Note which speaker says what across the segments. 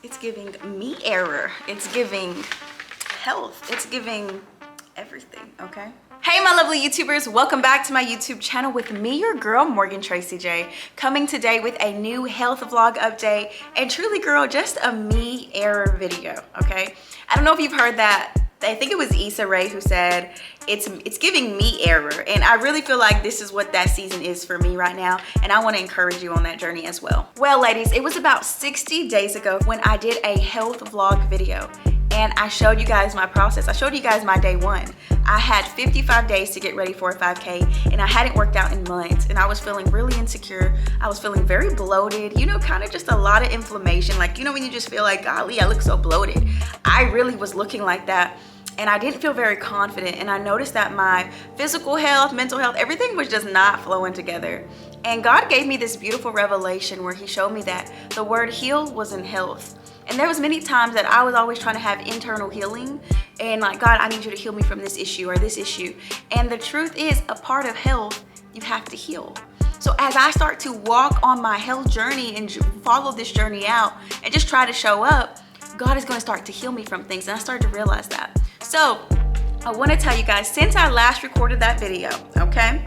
Speaker 1: It's giving me error. It's giving health. It's giving everything, okay? Hey my lovely YouTubers, welcome back to my YouTube channel with me, your girl Morgan Tracy J, coming today with a new health vlog update and truly girl, just a me error video, okay? I don't know if you've heard that. I think it was Issa Rae who said it's giving me error, and I really feel like this is what that season is for me right now, and I want to encourage you on that journey as well. Well ladies, it was about 60 days ago when I did a health vlog video and I showed you guys my process. I showed you guys my day one. I had 55 days to get ready for a 5K and I hadn't worked out in months and I was feeling really insecure. I was feeling very bloated, you know, kind of just a lot of inflammation. Like, you know, when you just feel like, golly, I look so bloated. I really was looking like that. And I didn't feel very confident, and I noticed that my physical health, mental health, everything was just not flowing together. And God gave me this beautiful revelation where he showed me that the word heal was in health. And there was many times that I was always trying to have internal healing and like, God, I need you to heal me from this issue or this issue. And the truth is, a part of health, you have to heal. So as I start to walk on my health journey and follow this journey out and just try to show up, God is going to start to heal me from things. And I started to realize that. So I want to tell you guys, since I last recorded that video, okay,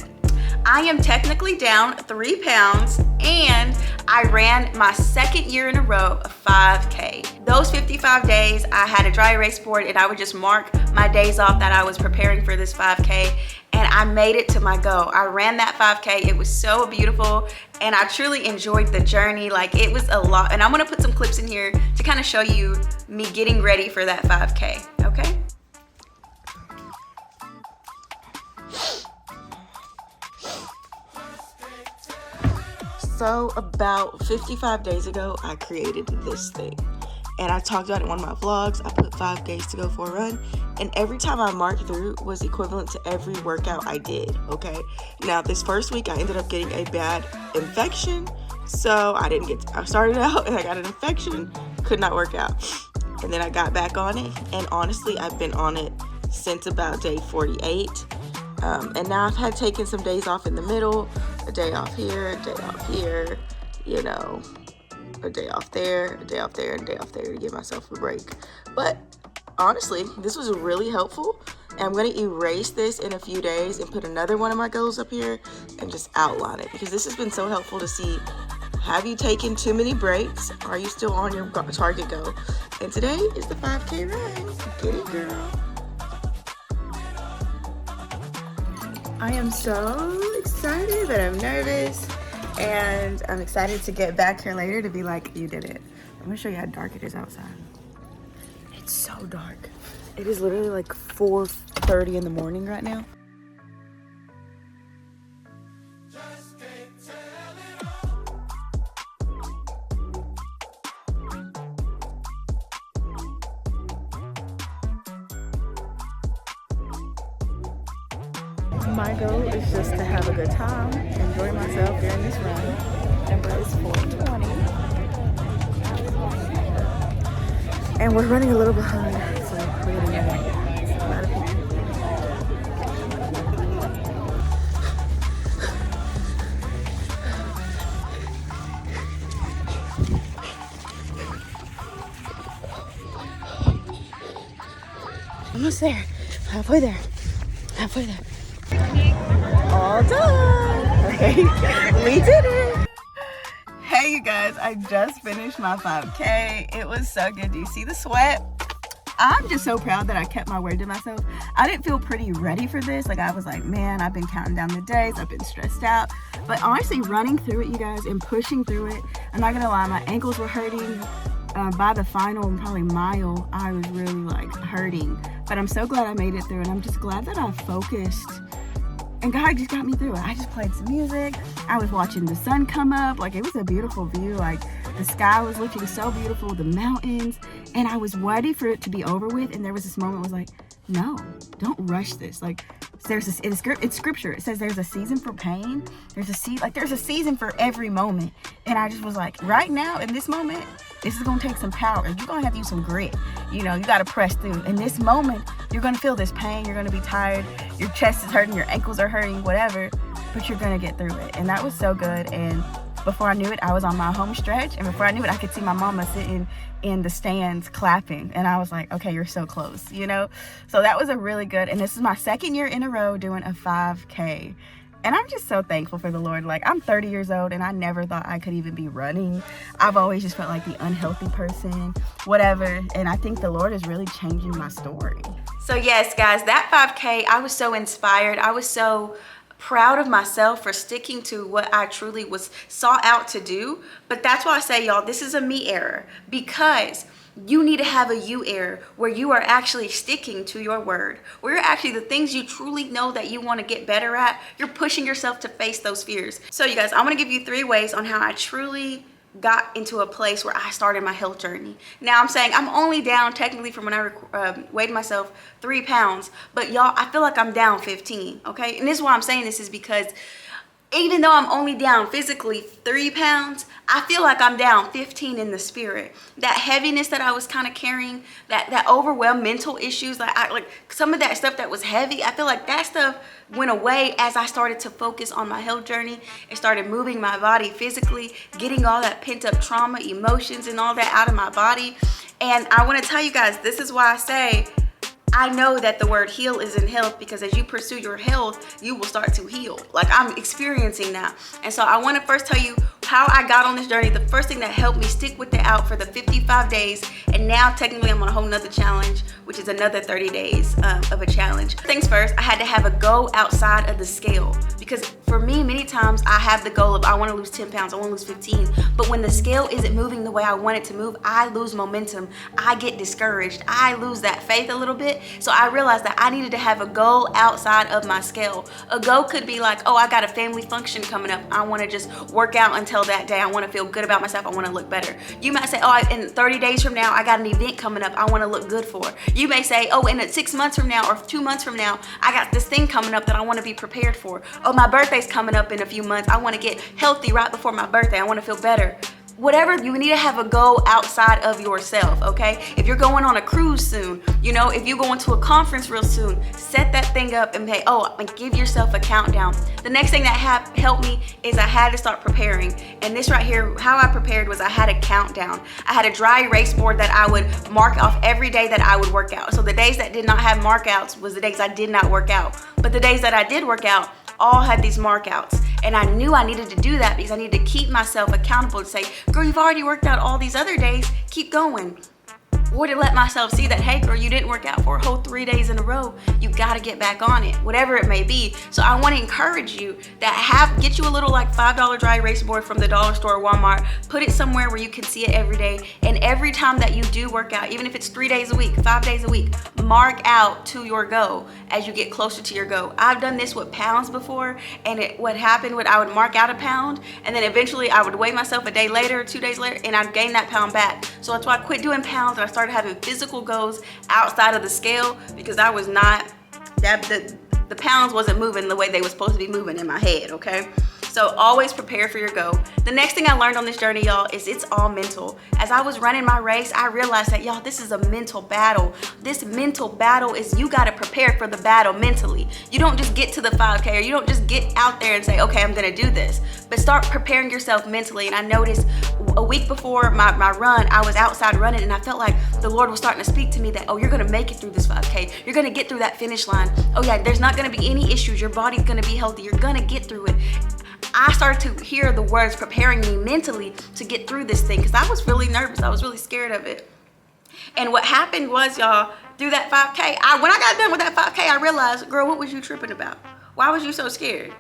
Speaker 1: I am technically down 3 pounds and I ran my second year in a row of 5K. Those 55 days, I had a dry erase board and I would just mark my days off that I was preparing for this 5K, and I made it to my goal. I ran that 5K. It was so beautiful and I truly enjoyed the journey. Like, it was a lot, and I'm gonna put some clips in here to kind of show you me getting ready for that 5K, okay? So about 55 days ago, I created this thing. And I talked about it in one of my vlogs. I put 5 days to go for a run. And every time I marked through was equivalent to every workout I did, okay? Now, this first week, I ended up getting a bad infection. So I started out and I got an infection, could not work out. And then I got back on it. And honestly, I've been on it since about day 48. And now I've had taken some days off in the middle, a day off here, a day off here, you know, a day off there, a day off there, and a day off there to give myself a break. But honestly, this was really helpful. And I'm going to erase this in a few days and put another one of my goals up here and just outline it, because this has been so helpful to see, have you taken too many breaks? Are you still on your target goal? And today is the 5K run. Get it, girl. I am so excited, but I'm nervous, and I'm excited to get back here later to be like, you did it. I'm gonna show you how dark it is outside. It's so dark. It is literally like 4:30 in the morning right now. My goal is just to have a good time, enjoy myself during this run. Number is 4:20. And we're running a little behind, so we're getting a lot of people. Almost there. Halfway there. Halfway there. All done. Okay, we did it. Hey you guys, I just finished my 5K. It was so good. Do you see the sweat? I'm just so proud that I kept my word to myself. I didn't feel pretty ready for this. Like, I was like, man, I've been counting down the days. I've been stressed out. But honestly, running through it, you guys, and pushing through it, I'm not gonna lie, my ankles were hurting. By the final probably mile, I was really like hurting. But I'm so glad I made it through, and I'm just glad that I focused. And God just got me through it. I just played some music. I was watching the sun come up. Like, it was a beautiful view. Like, the sky was looking so beautiful, the mountains. And I was ready for it to be over with. And there was this moment where I was like, no, don't rush this. Like, there's this, it's scripture. It says there's a season for pain. There's a season for every moment. And I just was like, right now, in this moment, this is going to take some power. You're going to have to use some grit. You know, you got to press through. In this moment, you're going to feel this pain. You're going to be tired. Your chest is hurting. Your ankles are hurting, whatever. But you're going to get through it. And that was so good. And Before I knew it, I was on my home stretch, and before I knew it, I could see my mama sitting in the stands clapping, and I was like, okay, you're so close, you know? So that was a really good, and this is my second year in a row doing a 5K. And I'm just so thankful for the Lord. Like, I'm 30 years old and I never thought I could even be running. I've always just felt like the unhealthy person, whatever. And I think the Lord is really changing my story. So yes, guys, that 5K, I was so inspired. I was so proud of myself for sticking to what I truly was sought out to do. But that's why I say, y'all, this is a me error, because you need to have a you error where you are actually sticking to your word, where you're actually the things you truly know that you want to get better at, you're pushing yourself to face those fears. So you guys, I'm going to give you 3 ways on how I truly got into a place where I started my health journey. Now I'm saying I'm only down technically from when I weighed myself 3 pounds, but y'all, I feel like I'm down 15, okay? And this is why I'm saying this is because even though I'm only down physically 3 pounds, I feel like I'm down 15 in the spirit. That heaviness that I was kind of carrying, that overwhelmed mental issues, like some of that stuff that was heavy, I feel like that stuff went away as I started to focus on my health journey and started moving my body physically, getting all that pent up trauma, emotions, and all that out of my body. And I want to tell you guys, this is why I say, I know that the word heal is in health, because as you pursue your health, you will start to heal. Like, I'm experiencing that. And so I want to first tell you how I got on this journey. The first thing that helped me stick with it out for the 55 days. And now technically I'm on a whole nother challenge, which is another 30 days of a challenge. Things first, I had to have a goal outside of the scale, because for me, many times I have the goal of I want to lose 10 pounds, I want to lose 15. But when the scale isn't moving the way I want it to move, I lose momentum. I get discouraged. I lose that faith a little bit. So I realized that I needed to have a goal outside of my scale. A goal could be like, oh, I got a family function coming up. I want to just work out until that day. I want to feel good about myself. I want to look better. You might say, oh, in 30 days from now, I got an event coming up I want to look good for. You may say, oh, in 6 months from now or 2 months from now, I got this thing coming up that I want to be prepared for. Oh, my birthday's coming up in a few months. I want to get healthy right before my birthday. I want to feel better. Whatever, you need to have a goal outside of yourself, okay? If you're going on a cruise soon, you know, if you're going to a conference real soon, set that thing up and give yourself a countdown. The next thing that helped me is I had to start preparing. And this right here, how I prepared was I had a countdown. I had a dry erase board that I would mark off every day that I would work out. So the days that did not have markouts was the days I did not work out. But the days that I did work out all had these markouts. And I knew I needed to do that because I needed to keep myself accountable to say, girl, you've already worked out all these other days, keep going. Or to let myself see that, hey girl, you didn't work out for a whole 3 days in a row. You gotta get back on it, whatever it may be. So I wanna encourage you that get you a little like $5 dry erase board from the dollar store or Walmart. Put it somewhere where you can see it every day. And every time that you do work out, even if it's 3 days a week, 5 days a week, mark out to your goal as you get closer to your goal. I've done this with pounds before, and what happened I would mark out a pound, and then eventually I would weigh myself a day later, 2 days later, and I'd gain that pound back. So that's why I quit doing pounds and I started having physical goals outside of the scale, because I was not, the pounds wasn't moving the way they were supposed to be moving in my head, okay? So always prepare for your goal. The next thing I learned on this journey, y'all, is it's all mental. As I was running my race, I realized that, y'all, this is a mental battle. This mental battle is, you gotta prepare for the battle mentally. You don't just get to the 5K, or you don't just get out there and say, okay, I'm gonna do this. But start preparing yourself mentally. And I noticed a week before my run, I was outside running, and I felt like the Lord was starting to speak to me that, oh, you're gonna make it through this 5K. You're gonna get through that finish line. Oh yeah, there's not gonna be any issues. Your body's gonna be healthy. You're gonna get through it. I started to hear the words preparing me mentally to get through this thing, because I was really nervous. I was really scared of it. And what happened was, y'all, through that 5K, when I got done with that 5K, I realized, girl, what was you tripping about? Why was you so scared?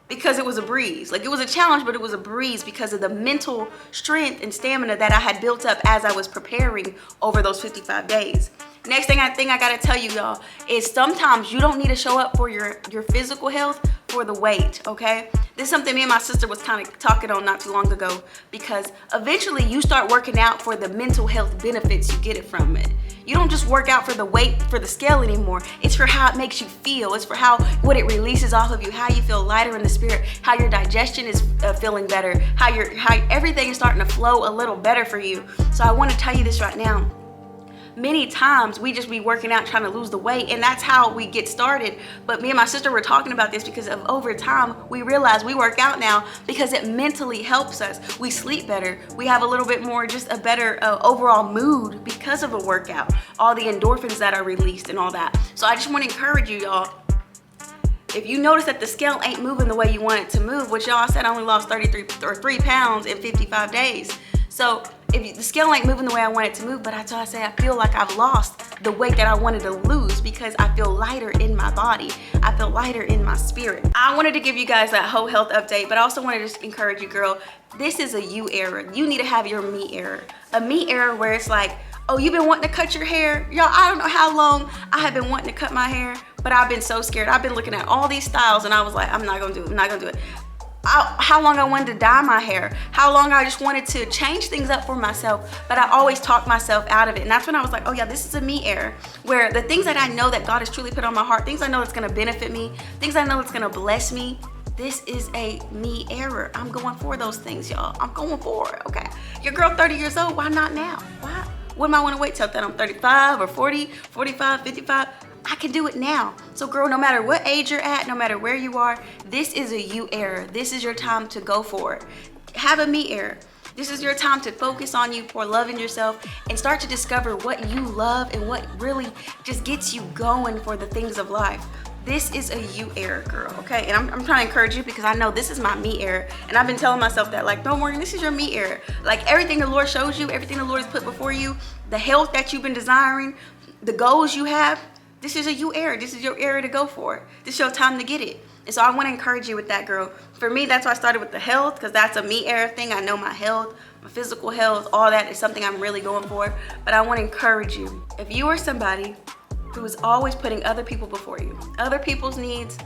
Speaker 1: Because it was a breeze. Like, it was a challenge, but it was a breeze because of the mental strength and stamina that I had built up as I was preparing over those 55 days. Next thing I gotta tell you, y'all, is sometimes you don't need to show up for your physical health for the weight, okay? This is something me and my sister was kind of talking on not too long ago, because eventually you start working out for the mental health benefits you get it from it. You don't just work out for the weight, for the scale anymore. It's for how it makes you feel. It's for what it releases off of you, how you feel lighter in the spirit, how your digestion is feeling better, how everything is starting to flow a little better for you. So I want to tell you this right now. many times we just be working out trying to lose the weight, and that's how we get started. But me and my sister were talking about this because of over time we realize we work out now because it mentally helps us. We sleep better, we have a little bit more, just a better overall mood because of a workout, all the endorphins that are released and all that. So I just want to encourage you, y'all, if you notice that the scale ain't moving the way you want it to move, which y'all said I only lost 3 pounds in 55 days. So if the scale ain't moving the way I want it to move, but I feel like I've lost the weight that I wanted to lose because I feel lighter in my body. I feel lighter in my spirit. I wanted to give you guys that whole health update, but I also wanted to just encourage you, girl, this is a you era. You need to have your me era. A me era where it's like, oh, you've been wanting to cut your hair? Y'all, I don't know how long I have been wanting to cut my hair, but I've been so scared. I've been looking at all these styles and I was like, I'm not gonna do it, I'm not gonna do it. How long I wanted to dye my hair, how long I just wanted to change things up for myself, but I always talked myself out of it. And that's when I was like, oh yeah, this is a me era, where the things that I know that God has truly put on my heart, things I know that's gonna benefit me, things I know that's gonna bless me, this is a me era. I'm going for those things, y'all. I'm going for it, okay? Your girl 30 years old, why not now? Why? What am I wanna wait till that I'm 35 or 40, 45, 55? I can do it now. So girl, no matter what age you're at, no matter where you are, this is a you era. This is your time to go for it. Have a me era. This is your time to focus on you, pour love in yourself, and start to discover what you love and what really just gets you going for the things of life. This is a you era, girl, okay? And I'm trying to encourage you because I know this is my me era. And I've been telling myself that, like, no, Morgan, this is your me era. Like, everything the Lord shows you, everything the Lord has put before you, the health that you've been desiring, the goals you have, this is a you era. This is your era to go for it. This is your time to get it. And so I want to encourage you with that, girl. For me, that's why I started with the health, because that's a me era thing. I know my health, my physical health, all that is something I'm really going for. But I want to encourage you. If you are somebody who is always putting other people before you, other people's needs,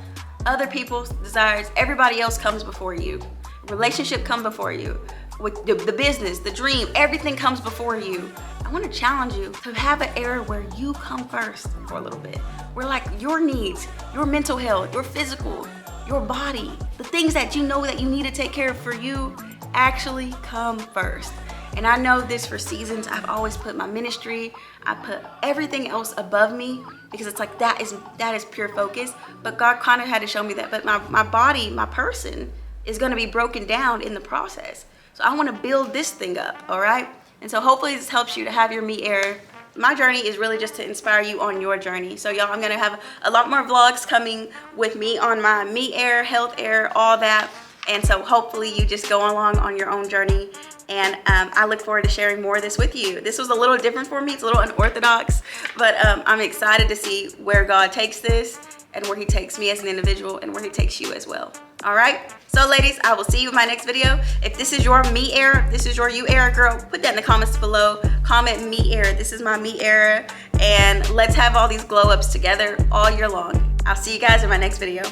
Speaker 1: other people's desires, everybody else comes before you. Relationship comes before you. With the business, the dream, everything comes before you. I want to challenge you to have an era where you come first for a little bit. Where like your needs, your mental health, your physical, your body, the things that you know that you need to take care of for you actually come first. And I know this for seasons. I've always put my ministry, I put everything else above me because it's like that is pure focus. But God kind of had to show me that. But my body, my person is going to be broken down in the process. So I want to build this thing up, all right? And so hopefully this helps you to have your me era. My journey is really just to inspire you on your journey. So y'all, I'm gonna have a lot more vlogs coming with me on my me era, health era, all that. And so hopefully you just go along on your own journey. And I look forward to sharing more of this with you. This was a little different for me. It's a little unorthodox, but I'm excited to see where God takes this and where he takes me as an individual and where he takes you as well. All right, so ladies, I will see you in my next video. If this is your me era, this is your you era, girl, put that in the comments below. Comment me era, this is my me era, and let's have all these glow ups together all year long. I'll see you guys in my next video.